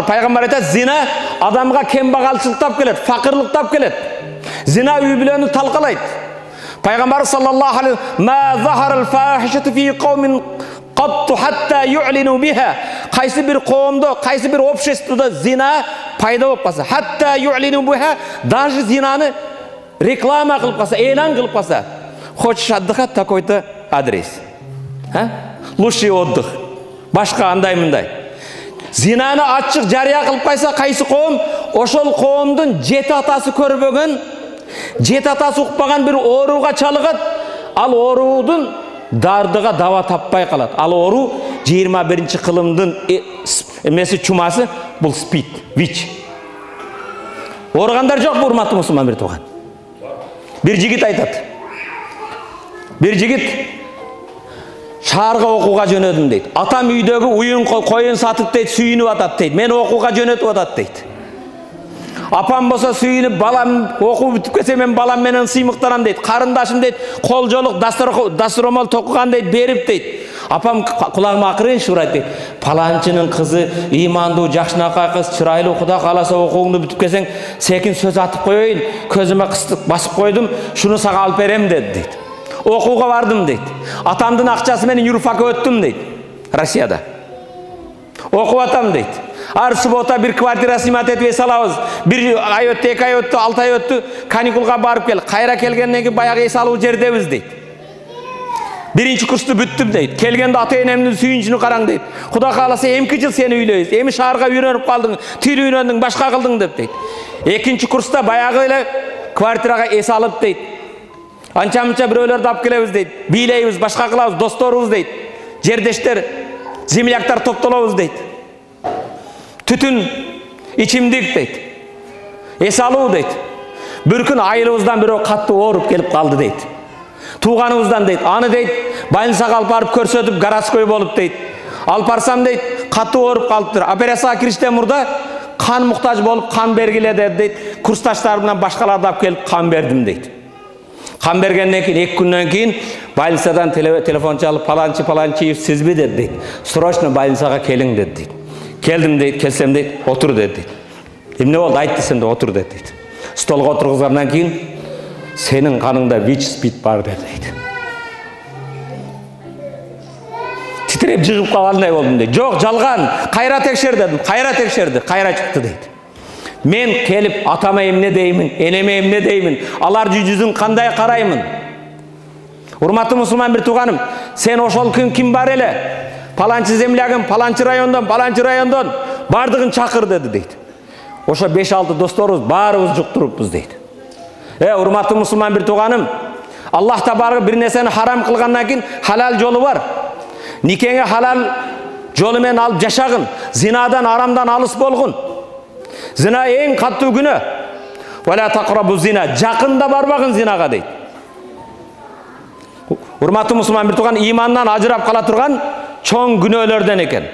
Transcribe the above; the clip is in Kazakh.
Пайғамбар айтады, зина адамға кембағалшылықтап келеді, фақырлықтап келеді. Зина үй бүлені талқалайды. Пайғамбар саллаллаху алейхи ма захарал фахишату фи қаумин қатту хатта ю'лину биха. Қайсы бір қауымда, қайсы бір обществода зина пайда болып қалса, хатта ю'лину биха, даже зинаны реклама қылып қалса, элан қылып қалса, хочешь отдыхать, такой-то адрес. Лучший отдых. Башқа андай-мындай. Зинаны ашық жария қылып қайса, қайсы қауым, ошол қауымдың жеті атасы көрбеген, жеті атасы ұқпаған бір оруға чалығады. Ал орудың дардыға дава таппай қалады. Ал ору 21-ші қылымдың емесі чумасы бұл спид, ВИЧ. Орғандар жоқ, урматты мұсылман бір туған. Bir жігіт айтады. Bir жігіт шарға оқуға жөнедім дейді. Атам үйдегі үйін қойын сатып дейді, сүйініп атады дейді. Мен оқуға жөнетіп атады дейді. Апам болса сүйініп, балам оқу бітіп келсе, мен балам менен сыймықтанам дейді. Қарындашым дейді, қол жолық дастархамал тоқыған дейді, беріп дейді. Апам құлағыма ақырын шырайды дейді. Паланчының қызы иманды, жақшынақай қыз, чырайлы, Құда қаласа оқуыңды бітіп келсең, секін сөз атып қойайын, көзіме қыстық басып қойдым, шуны саға алып берем деді дейді. Оқуға бардым дейді. Атамдың ақшасымен юрфакқа өттім дейді. Россияда. Оқу атам дейді. Ар суббота бір квартира снимать етіп саламыз. Bir ай өтті, 2 ай өтті, 6 ай өтті, каникулға барып кел. Қайра келгеннен кейін баяғы ес алу жердеміз дейді. Birinci kursты бүттім дейді. Келгенде ата-енемнің сүйіншіні қараң дейді. Құда қаласа 2 жыл сені үйлейіз. Емі шарға үйреніп қалдың, тіл үйрендің, башқа қылдың деп дейді. 2 курста баяғы еле квартираға ес алып дейді. Анча-мынча біреулерді алып келеміз дейді. Билейміз, башқа қылабыз, достарымыз дейді. Жердештер, земляктар топталабыз дейді. Түтін, içimдік дейді. Ес алу дейді. Bir күн айылымыздан біреу қатты орып келіп қалды дейді. Туғанымыздан дейді. Аны дейді, больницаға алып барып көрсетіп, городской болып дейді. Алып барсам дейді, қатты орып қалыптыр. Операцияға кіріштен мұрда қан мұқтаж болып қан бергіледі дейді. Курсташтарымнан башқаларды алып келіп қан бердім дейді. Қан бергеннен кейін 2 күннен кейін больницадан телефон çalып, паланчиев сіз бе деді дейді. Срочно больницаға келің деді дейді. Келдім дейді, келсем дейді, отыр деді дейді. Емне болды, айт десем де отыр деді дейді. Столға отырғызғаннан кейін senin kanında ВИЧ спид бар деді дейді. Titrеп жығып қалғандай болдым дейді. Жоқ, жалған, қайра текшер дедім. Қайра текшерді, қайра шықты дейді. Мен келіп атама емне деймін, енеме емне деймін, алар жүзін қандай қараймын. Урматты мұсылман бір туғаным, сен ошол күн кім бар еле? Паланчы землягым, паланчы райондан бардығын шақыр деді дейді. Ошо 5-6 досторыз барыбыз жұқтырыппыз дейді. Урматты мұсылман бір туғаным, Аллах табарғы бір несені харам қылғаннан кейін халал жолы бар. Никеңе халал жолымен алып жашағын, зинадан, арамдан алыс болғын. Зина ең қатты күні. Валя тақрабу зина, жақында барбағын зинаға дейді. Урматты мұсылман бір туған иманнан ажырап қала тұрған чоң күнәлерден екен.